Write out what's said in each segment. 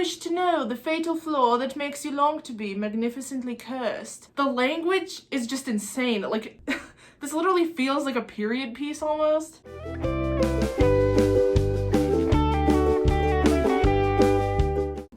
wish to know the fatal flaw that makes you long to be magnificently cursed. The language is just insane. Like, this literally feels like a period piece almost.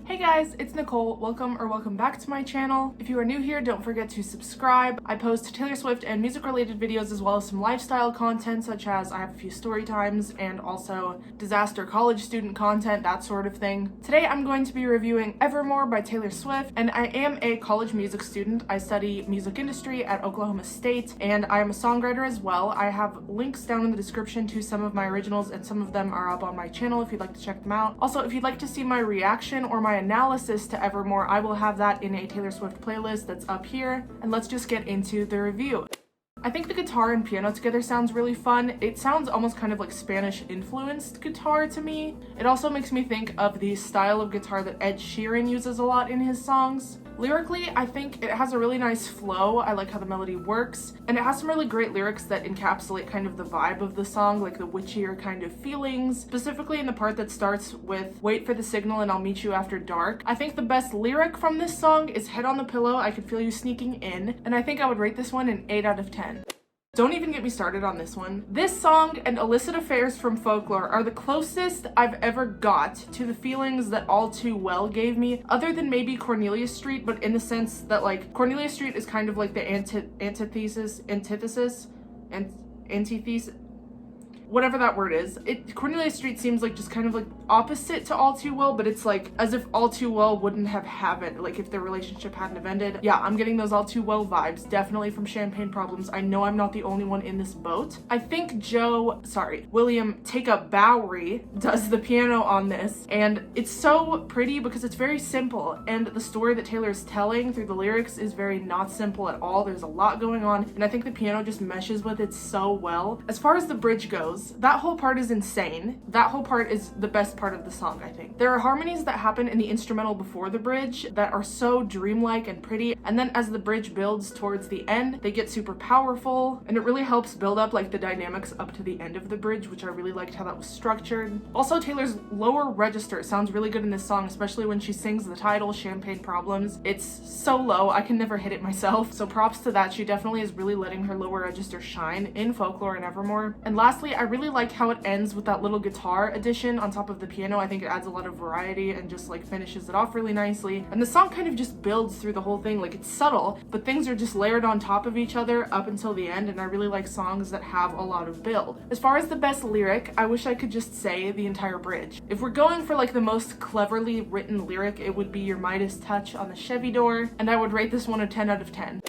Hey guys, it's Nicole. Welcome back to my channel. If you are new here, don't forget to subscribe. I post Taylor Swift and music related videos as well as some lifestyle content, such as I have a few story times and also disaster college student content, that sort of thing. Today I'm going to be reviewing Evermore by Taylor Swift, and I am a college music student. I study music industry at Oklahoma State, and I am a songwriter as well. I have links down in the description to some of my originals, and some of them are up on my channel if you'd like to check them out. Also, if you'd like to see my reaction or my analysis to Evermore, I will have that in a Taylor Swift playlist that's up here, and let's just get into the review. I think the guitar and piano together sounds really fun. It sounds almost kind of like Spanish influenced guitar to me. It also makes me think of the style of guitar that Ed Sheeran uses a lot in his songs. Lyrically, I think it has a really nice flow. I like how the melody works, and it has some really great lyrics that encapsulate kind of the vibe of the song, like the witchier kind of feelings, specifically in the part that starts with "Wait for the signal and I'll meet you after dark." I think the best lyric from this song is "Head on the pillow, I could feel you sneaking in," and I think I would rate this one an 8 out of 10. Don't even get me started on this one. This song and Illicit Affairs from Folklore are the closest I've ever got to the feelings that All Too Well gave me, other than maybe Cornelia Street, but in the sense that like Cornelia Street is kind of like the antithesis, whatever that word is. Cornelia Street seems like just kind of like opposite to All Too Well, but it's like as if All Too Well wouldn't have happened, like if their relationship hadn't have ended. Yeah, I'm getting those All Too Well vibes, definitely from Champagne Problems. I know I'm not the only one in this boat. I think William Take Up Bowery does the piano on this, and it's so pretty because it's very simple, and the story that Taylor is telling through the lyrics is very not simple at all. There's a lot going on, and I think the piano just meshes with it so well. As far as the bridge goes, that whole part is insane. That whole part is the best part of the song, I think. There are harmonies that happen in the instrumental before the bridge that are so dreamlike and pretty, and then as the bridge builds towards the end, they get super powerful, and it really helps build up like the dynamics up to the end of the bridge, which I really liked how that was structured. Also, Taylor's lower register sounds really good in this song, especially when she sings the title, Champagne Problems. It's so low, I can never hit it myself, so props to that. She definitely is really letting her lower register shine in Folklore and Evermore. And lastly, I really like how it ends with that little guitar addition on top of the piano. I think it adds a lot of variety and just like finishes it off really nicely. And the song kind of just builds through the whole thing. Like, it's subtle, but things are just layered on top of each other up until the end, and I really like songs that have a lot of build. As far as the best lyric, I wish I could just say the entire bridge. If we're going for like the most cleverly written lyric, it would be "Your Midas touch on the Chevy door," and I would rate this one a 10 out of 10.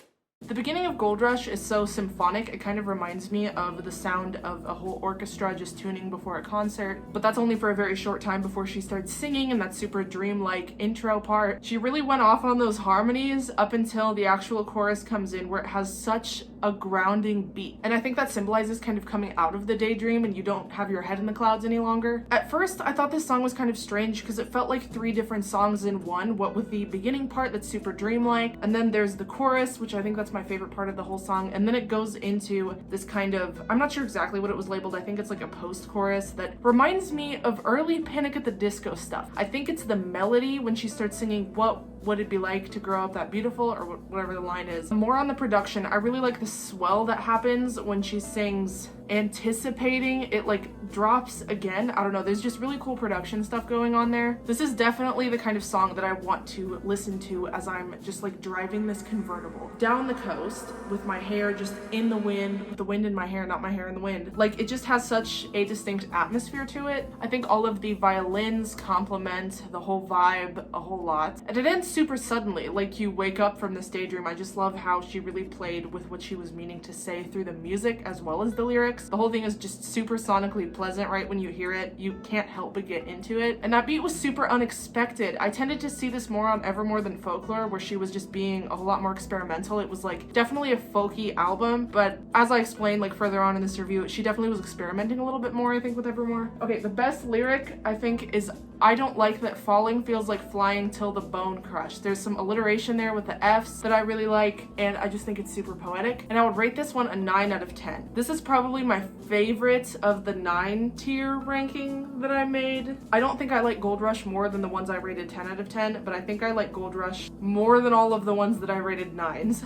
The beginning of Gold Rush is so symphonic, it kind of reminds me of the sound of a whole orchestra just tuning before a concert, but that's only for a very short time before she starts singing in that super dreamlike intro part. She really went off on those harmonies up until the actual chorus comes in, where it has such a grounding beat. And I think that symbolizes kind of coming out of the daydream and you don't have your head in the clouds any longer. At first, I thought this song was kind of strange because it felt like 3 different songs in one, what with the beginning part that's super dreamlike, and then there's the chorus, which I think that's my favorite part of the whole song, and then it goes into this kind of, I'm not sure exactly what it was labeled, I think it's like a post-chorus that reminds me of early Panic at the Disco stuff. I think it's the melody when she starts singing "What Would It Be Like to Grow Up That Beautiful," or whatever the line is. More on the production, I really like the swell that happens when she sings "Anticipating." It like drops again. I don't know, there's just really cool production stuff going on there. This is definitely the kind of song that I want to listen to as I'm just like driving this convertible down the coast with my hair just in the wind, with the wind in my hair, not my hair in the wind. Like, it just has such a distinct atmosphere to it. I think all of the violins complement the whole vibe a whole lot, and it ends super suddenly, like you wake up from this daydream. I just love how she really played with what she was meaning to say through the music as well as the lyrics. The whole thing is just super sonically pleasant. Right when you hear it, you can't help but get into it, and that beat was super unexpected. I tended to see this more on Evermore than Folklore, where she was just being a whole lot more experimental. It was like definitely a folky album, but as I explained like further on in this review, she definitely was experimenting a little bit more, I think, with Evermore. Okay, the best lyric I think is I don't like that falling feels like flying till the bone crush. There's some alliteration there with the F's that I really like, and I just think it's super poetic. And I would rate this one a 9 out of 10. This is probably my favorite of the 9 tier ranking that I made. I don't think I like Gold Rush more than the ones I rated 10 out of 10, but I think I like Gold Rush more than all of the ones that I rated 9s.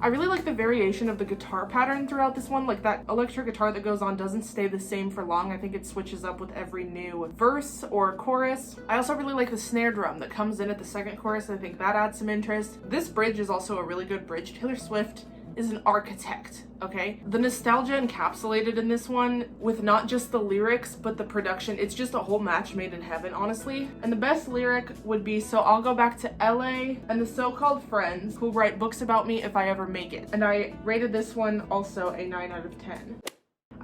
I really like the variation of the guitar pattern throughout this one. Like, that electric guitar that goes on doesn't stay the same for long. I think it switches up with every new verse or chorus. I also really like the snare drum that comes in at the second chorus. I think that adds some interest. This bridge is also a really good bridge. Taylor Swift is an architect, okay? The nostalgia encapsulated in this one with not just the lyrics, but the production. It's just a whole match made in heaven, honestly. And the best lyric would be, "So I'll go back to LA and the so-called friends who write books about me if I ever make it." And I rated this one also a 9 out of 10.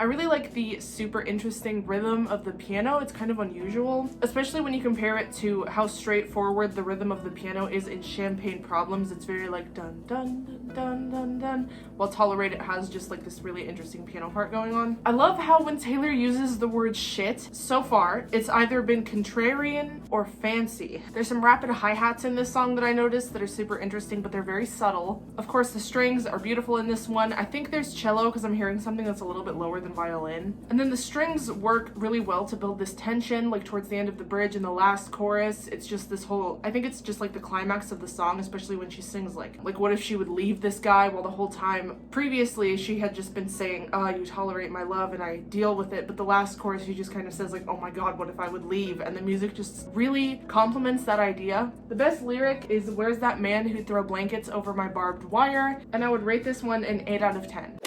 I really like the super interesting rhythm of the piano. It's kind of unusual, especially when you compare it to how straightforward the rhythm of the piano is in Champagne Problems. It's very like dun dun dun dun dun dun, while Tolerate It has just like this really interesting piano part going on. I love how when Taylor uses the word shit, so far, it's either been contrarian or fancy. There's some rapid hi-hats in this song that I noticed that are super interesting, but they're very subtle. Of course, the strings are beautiful in this one. I think there's cello because I'm hearing something that's a little bit lower than violin. And then the strings work really well to build this tension, like towards the end of the bridge and the last chorus. It's just this whole, I think it's just like the climax of the song, especially when she sings like what if she would leave this guy, while the whole time previously she had just been saying, you tolerate my love and I deal with it. But the last chorus, she just kind of says like, oh my God, what if I would leave? And the music just really complements that idea. The best lyric is, "Where's that man who'd throw blankets over my barbed wire?" And I would rate this one an 8 out of 10.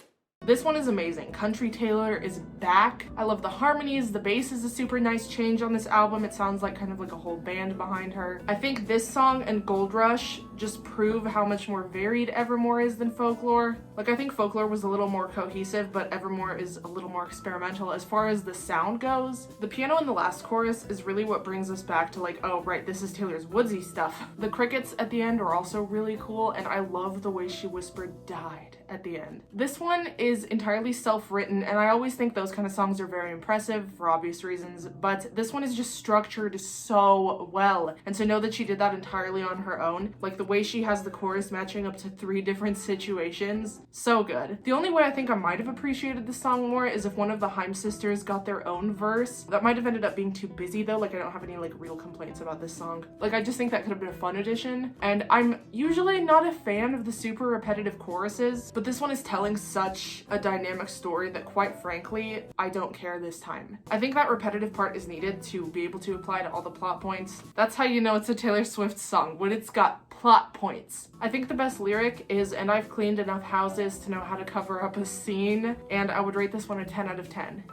This one is amazing. Country Taylor is back. I love the harmonies. The bass is a super nice change on this album. It sounds like kind of like a whole band behind her. I think this song and Gold Rush just prove how much more varied Evermore is than Folklore. Like, I think Folklore was a little more cohesive, but Evermore is a little more experimental as far as the sound goes. The piano in the last chorus is really what brings us back to like, oh right, this is Taylor's woodsy stuff. The crickets at the end are also really cool, and I love the way she whispered "died" at the end. This one is entirely self-written, and I always think those kind of songs are very impressive for obvious reasons, but this one is just structured so well. And to know that she did that entirely on her own, like the way she has the chorus matching up to 3 different situations, so good. The only way I think I might have appreciated this song more is if one of the Haim sisters got their own verse. That might have ended up being too busy though. Like, I don't have any like real complaints about this song. Like, I just think that could have been a fun addition. And I'm usually not a fan of the super repetitive choruses, but this one is telling such a dynamic story that quite frankly, I don't care this time. I think that repetitive part is needed to be able to apply to all the plot points. That's how you know it's a Taylor Swift song, when it's got plot points. I think the best lyric is, "And I've cleaned enough houses to know how to cover up a scene," and I would rate this one a 10 out of 10.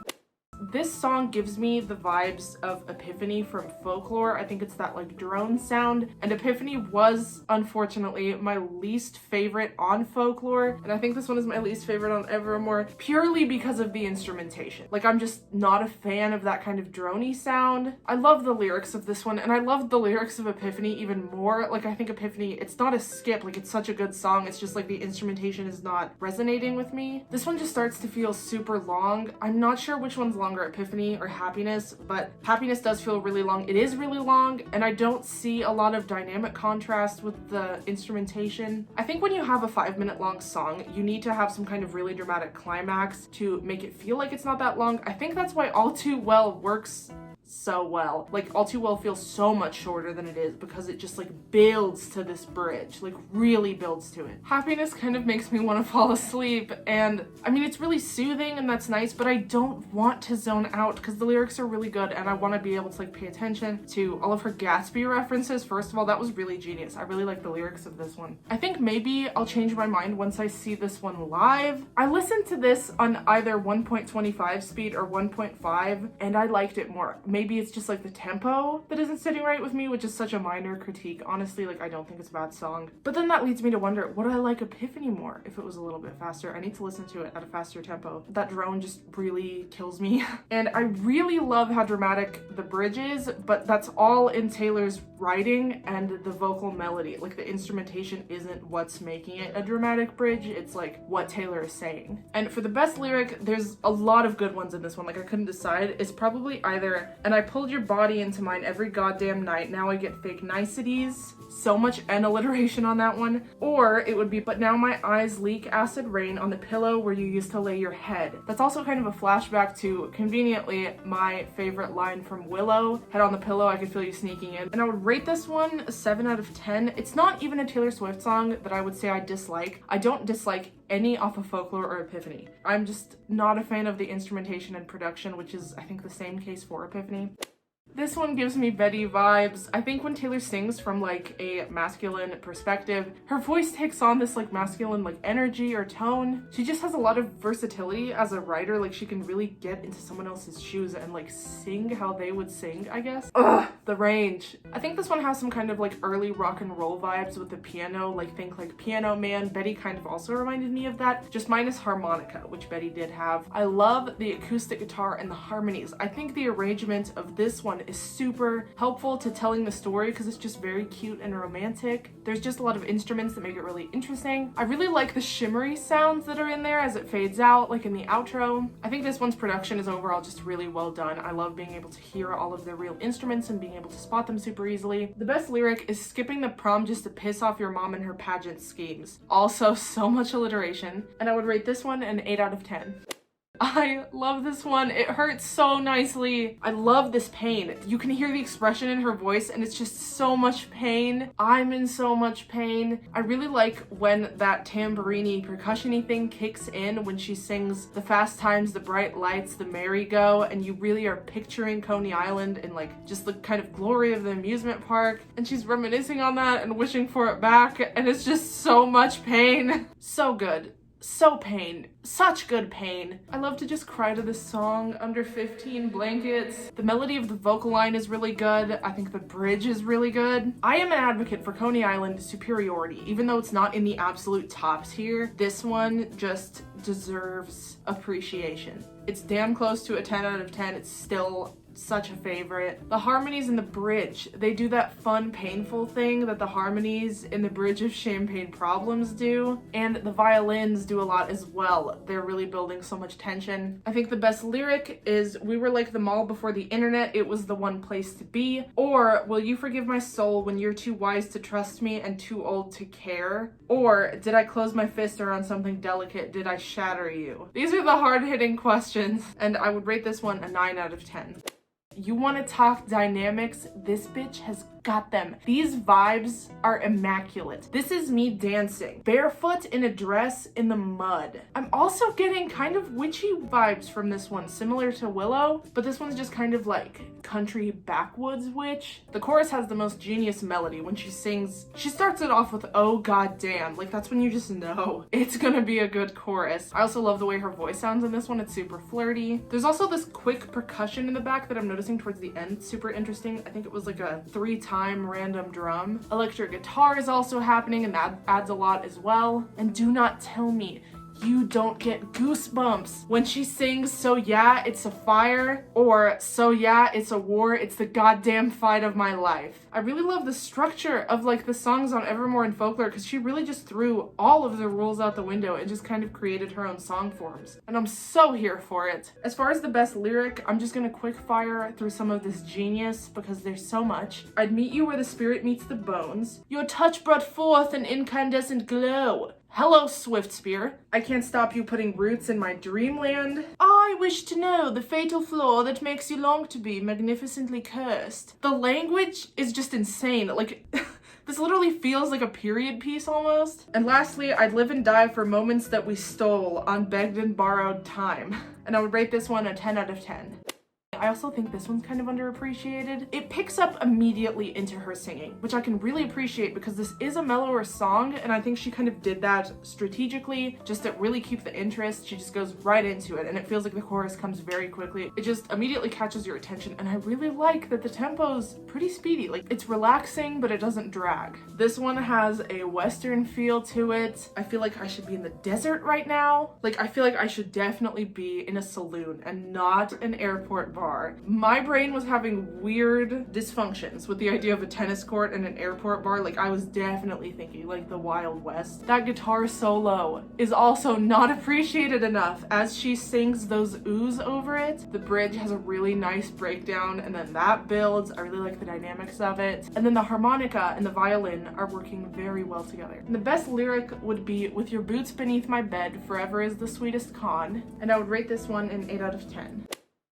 This song gives me the vibes of Epiphany from Folklore. I think it's that like drone sound, and Epiphany was unfortunately my least favorite on Folklore, and I think this one is my least favorite on Evermore purely because of the instrumentation. Like, I'm just not a fan of that kind of droney sound. I love the lyrics of this one, and I love the lyrics of Epiphany even more. Like, I think Epiphany, it's not a skip, like it's such a good song, it's just like the instrumentation is not resonating with me. This one just starts to feel super long. I'm not sure which one's longer, Epiphany or Happiness, but Happiness does feel really long. It is really long, and I don't see a lot of dynamic contrast with the instrumentation. I think when you have a 5-minute long song, you need to have some kind of really dramatic climax to make it feel like it's not that long. I think that's why All Too Well works so well. Like, All Too Well feels so much shorter than it is because it just like builds to this bridge, like really builds to it. Happiness kind of makes me want to fall asleep, and I mean, it's really soothing and that's nice, but I don't want to zone out because the lyrics are really good and I want to be able to like pay attention to all of her Gatsby references. First of all, that was really genius. I really like the lyrics of this one. I think maybe I'll change my mind once I see this one live. I listened to this on either 1.25 speed or 1.5 and I liked it more. Maybe it's just like the tempo that isn't sitting right with me, which is such a minor critique. Honestly, like, I don't think it's a bad song. But then that leads me to wonder, would I like Epiphany more if it was a little bit faster? I need to listen to it at a faster tempo. That drone just really kills me. And I really love how dramatic the bridge is, but that's all in Taylor's writing and the vocal melody. Like the instrumentation isn't what's making it a dramatic bridge, it's like what Taylor is saying. And for the best lyric, there's a lot of good ones in this one. Like I couldn't decide. It's probably either, and I pulled your body into mine every goddamn night, now I get fake niceties. So much N alliteration on that one. Or it would be, but now my eyes leak acid rain on the pillow where you used to lay your head. That's also kind of a flashback to, conveniently, my favorite line from Willow, head on the pillow, I could feel you sneaking in. And I would rate this one a 7 out of 10. It's not even a Taylor Swift song that I would say I dislike. I don't dislike any off of Folklore or Epiphany. I'm just not a fan of the instrumentation and production, which is, I think, the same case for Epiphany. This one gives me Betty vibes. I think when Taylor sings from like a masculine perspective, her voice takes on this like masculine like energy or tone. She just has a lot of versatility as a writer. Like she can really get into someone else's shoes and like sing how they would sing, I guess. Ugh, the range. I think this one has some kind of like early rock and roll vibes with the piano. Like think like Piano Man. Betty kind of also reminded me of that, just minus harmonica, which Betty did have. I love the acoustic guitar and the harmonies. I think the arrangement of this one is super helpful to telling the story because it's just very cute and romantic. There's just a lot of instruments that make it really interesting. I really like the shimmery sounds that are in there as it fades out, like in the outro. I think this one's production is overall just really well done. I love being able to hear all of the real instruments and being able to spot them super easily. The best lyric is skipping the prom just to piss off your mom and her pageant schemes. Also, so much alliteration. And I would rate this one an 8 out of 10. I love this one. It hurts so nicely. I love this pain. You can hear the expression in her voice and it's just so much pain. I'm in so much pain. I really like when that tambourine percussion-y thing kicks in when she sings the fast times, the bright lights, the merry-go, and you really are picturing Coney Island and like just the kind of glory of the amusement park. And she's reminiscing on that and wishing for it back. And it's just so much pain. So good. So pain. Such good pain. I love to just cry to this song under 15 blankets. The melody of the vocal line is really good. I think the bridge is really good. I am an advocate for Coney Island superiority. Even though it's not in the absolute top tier, this one just deserves appreciation. It's damn close to a 10 out of 10. It's still such a favorite. The harmonies in the bridge, they do that fun, painful thing that the harmonies in the bridge of Champagne Problems do, and the violins do a lot as well. They're really building so much tension. I think the best lyric is, we were like the mall before the internet, it was the one place to be, or will you forgive my soul when you're too wise to trust me and too old to care, or did I close my fist around something delicate, did I shatter you? These are the hard-hitting questions, and I would rate this one a 9 out of 10. You want to talk dynamics? This bitch has got them. These vibes are immaculate. This is me dancing, barefoot in a dress in the mud. I'm also getting kind of witchy vibes from this one, similar to Willow, but this one's just kind of like country backwoods witch. The chorus has the most genius melody. When she sings, she starts it off with, oh god damn, like that's when you just know it's gonna be a good chorus. I also love the way her voice sounds in this one. It's super flirty. There's also this quick percussion in the back that I'm noticing towards the end. Super interesting. I think it was like a 3-time random drum. Electric guitar is also happening and that adds a lot as well. And do not tell me you don't get goosebumps when she sings, so yeah, it's a fire, or so yeah, it's a war, it's the goddamn fight of my life. I really love the structure of like the songs on Evermore and Folklore because she really just threw all of the rules out the window and just kind of created her own song forms. And I'm so here for it. As far as the best lyric, I'm just gonna quick fire through some of this genius because there's so much. I'd meet you where the spirit meets the bones. Your touch brought forth an incandescent glow. Hello, Swift Spear. I can't stop you putting roots in my dreamland. I wish to know the fatal flaw that makes you long to be magnificently cursed. The language is just insane. Like, this literally feels like a period piece almost. And lastly, I'd live and die for moments that we stole on begged and borrowed time. And I would rate this one a 10 out of 10. I also think this one's kind of underappreciated. It picks up immediately into her singing, which I can really appreciate because this is a mellower song and I think she kind of did that strategically just to really keep the interest. She just goes right into it and it feels like the chorus comes very quickly. It just immediately catches your attention and I really like that the tempo's pretty speedy. Like it's relaxing, but it doesn't drag. This one has a Western feel to it. I feel like I should be in the desert right now. Like I feel like I should definitely be in a saloon and not an airport bar. guitar, my brain was having weird dysfunctions with the idea of a tennis court and an airport bar. Like, I was definitely thinking like the Wild West. That guitar solo is also not appreciated enough as she sings those oohs over it. The bridge has a really nice breakdown, and then that builds. I really like the dynamics of it. And then the harmonica and the violin are working very well together. And the best lyric would be, "With your boots beneath my bed, forever is the sweetest con." And I would rate this one an 8 out of 10.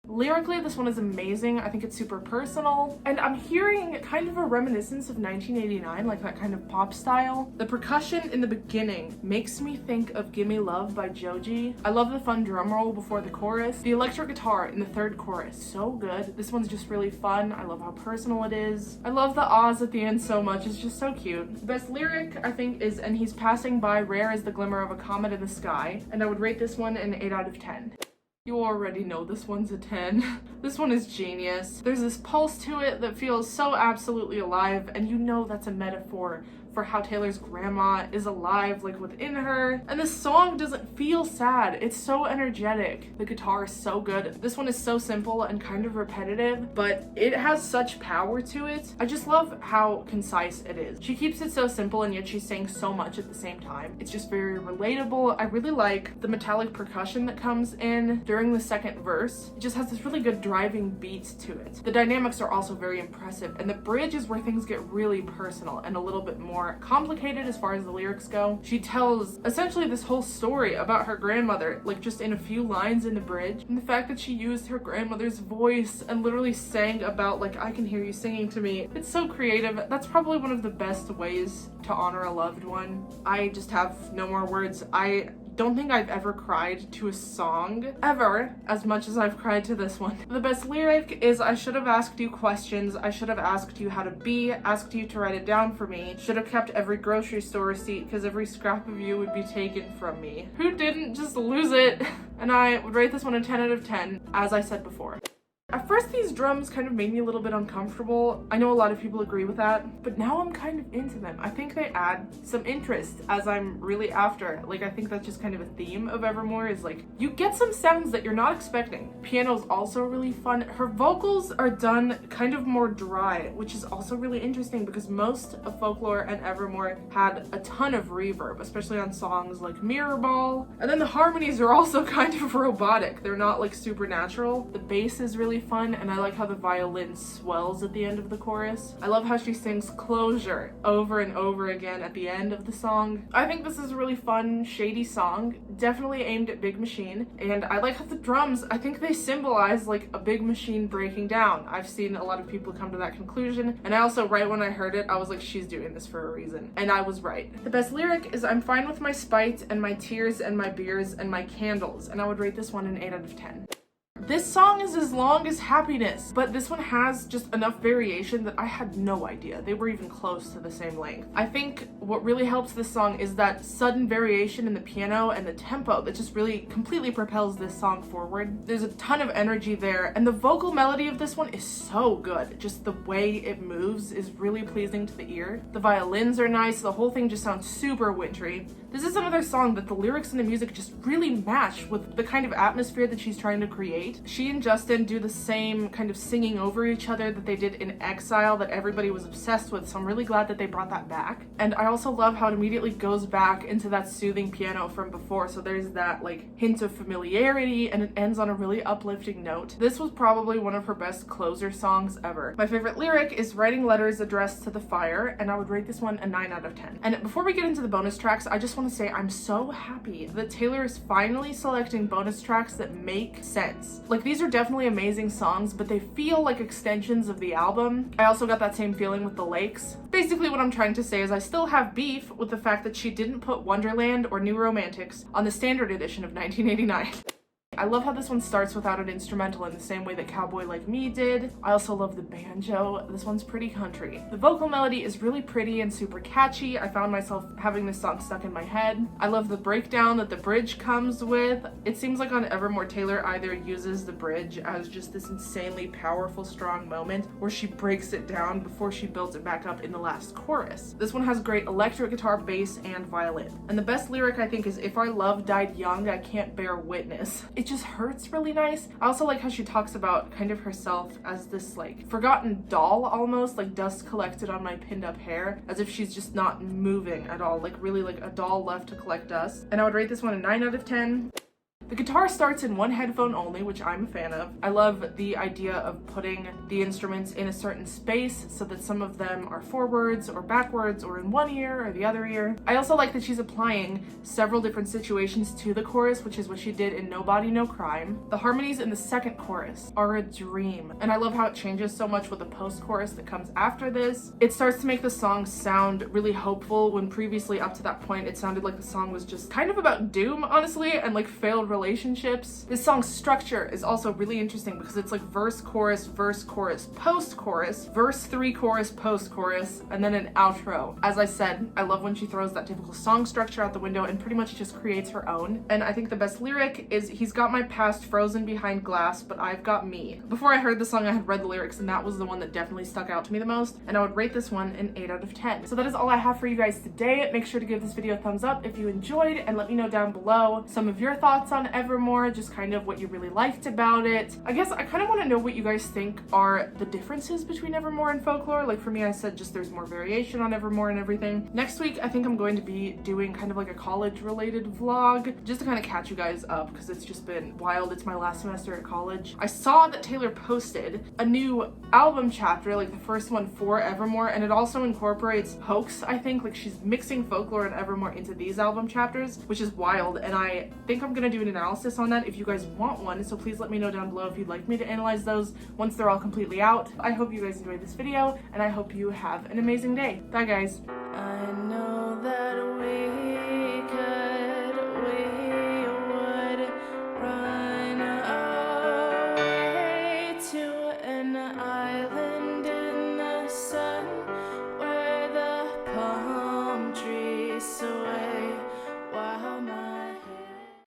Lyrically, this one is amazing. I think it's super personal, and I'm hearing kind of a reminiscence of 1989, like that kind of pop style. The percussion in the beginning makes me think of Gimme Love by Joji. I love the fun drum roll before the chorus. The electric guitar in the third chorus, so good. This one's just really fun. I love how personal it is. I love the ahs at the end so much. It's just so cute. The best lyric, I think, is "And he's passing by, rare as the glimmer of a comet in the sky," and I would rate this one an 8 out of 10. You already know this one's a 10. This one is genius. There's this pulse to it that feels so absolutely alive, and you know that's a metaphor for how Taylor's grandma is alive, like within her. And this song doesn't feel sad. It's so energetic. The guitar is so good. This one is so simple and kind of repetitive, but it has such power to it. I just love how concise it is. She keeps it so simple, and yet she's saying so much at the same time. It's just very relatable. I really like the metallic percussion that comes in during the second verse. It just has this really good driving beat to it. The dynamics are also very impressive, and the bridge is where things get really personal and a little bit more complicated as far as the lyrics go. She tells essentially this whole story about her grandmother, like just in a few lines in the bridge, and the fact that she used her grandmother's voice and literally sang about, like, "I can hear you singing to me." It's so creative. That's probably one of the best ways to honor a loved one. I just have no more words. I don't think I've ever cried to a song ever as much as I've cried to this one. The best lyric is, "I should have asked you questions. I should have asked you how to be, asked you to write it down for me. Should have kept every grocery store receipt, because every scrap of you would be taken from me." Who didn't just lose it? And I would rate this one a 10 out of 10, as I said before. At first, these drums kind of made me a little bit uncomfortable. I know a lot of people agree with that, but now I'm kind of into them. I think they add some interest as I'm really after. Like, I think that's just kind of a theme of Evermore, is like, you get some sounds that you're not expecting. Piano's also really fun. Her vocals are done kind of more dry, which is also really interesting because most of Folklore and Evermore had a ton of reverb, especially on songs like Mirror Ball. And then the harmonies are also kind of robotic. They're not like supernatural. The bass is really fun, and I like how the violin swells at the end of the chorus. I love how she sings "Closure" over and over again at the end of the song. I think this is a really fun, shady song, definitely aimed at Big Machine, and I like how the drums, I think they symbolize like a big machine breaking down. I've seen a lot of people come to that conclusion, and I also, right when I heard it, I was like, she's doing this for a reason, and I was right. The best lyric is, "I'm fine with my spite and my tears and my beers and my candles," and I would rate this one an 8 out of 10. This song is as long as Happiness, but this one has just enough variation that I had no idea they were even close to the same length. I think what really helps this song is that sudden variation in the piano and the tempo that just really completely propels this song forward. There's a ton of energy there, and the vocal melody of this one is so good. Just the way it moves is really pleasing to the ear. The violins are nice, the whole thing just sounds super wintry. This is another song that the lyrics and the music just really match with the kind of atmosphere that she's trying to create. She and Justin do the same kind of singing over each other that they did in Exile that everybody was obsessed with, so I'm really glad that they brought that back. And I also love how it immediately goes back into that soothing piano from before, so there's that like hint of familiarity, and it ends on a really uplifting note. This was probably one of her best closer songs ever. My favorite lyric is "Writing letters addressed to the fire," and I would rate this one a 9 out of 10. And before we get into the bonus tracks, I just want to say I'm so happy that Taylor is finally selecting bonus tracks that make sense. Like, these are definitely amazing songs, but they feel like extensions of the album. I also got that same feeling with The Lakes. Basically what I'm trying to say is I still have beef with the fact that she didn't put Wonderland or New Romantics on the standard edition of 1989. I love how this one starts without an instrumental in the same way that Cowboy Like Me did. I also love the banjo. This one's pretty country. The vocal melody is really pretty and super catchy. I found myself having this song stuck in my head. I love the breakdown that the bridge comes with. It seems like on Evermore, Taylor either uses the bridge as just this insanely powerful, strong moment, or she breaks it down before she builds it back up in the last chorus. This one has great electric guitar, bass, and violin. And the best lyric, I think, is "If our love died young, I can't bear witness." It just hurts really nice. I also like how she talks about kind of herself as this like forgotten doll almost, like dust collected on my pinned up hair, as if she's just not moving at all, like really like a doll left to collect dust. And I would rate this one a 9 out of 10. The guitar starts in one headphone only, which I'm a fan of. I love the idea of putting the instruments in a certain space so that some of them are forwards or backwards or in one ear or the other ear. I also like that she's applying several different situations to the chorus, which is what she did in No Body, No Crime. The harmonies in the second chorus are a dream, and I love how it changes so much with the post-chorus that comes after this. It starts to make the song sound really hopeful when previously up to that point it sounded like the song was just kind of about doom, honestly, and like failed relationships. This song's structure is also really interesting because it's like verse, chorus, post chorus, verse, 3 chorus, post chorus, and then an outro. As I said, I love when she throws that typical song structure out the window and pretty much just creates her own. And I think the best lyric is, "He's got my past frozen behind glass, but I've got me." Before I heard the song, I had read the lyrics, and that was the one that definitely stuck out to me the most, and I would rate this one an 8 out of 10. So that is all I have for you guys today. Make sure to give this video a thumbs up if you enjoyed, and let me know down below some of your thoughts on Evermore, just kind of what you really liked about it. I guess I kind of want to know what you guys think are the differences between Evermore and Folklore. Like for me, I said just there's more variation on Evermore and everything. Next week, I think I'm going to be doing kind of like a college related vlog just to kind of catch you guys up because it's just been wild. It's my last semester at college. I saw that Taylor posted a new album chapter, like the first one for Evermore, and it also incorporates Hoax, I think. Like she's mixing Folklore and Evermore into these album chapters, which is wild, and I think I'm gonna do an analysis on that if you guys want one, so please let me know down below if you'd like me to analyze those once they're all completely out. I hope you guys enjoyed this video, and I hope you have an amazing day. Bye guys. I know that we would run away to an island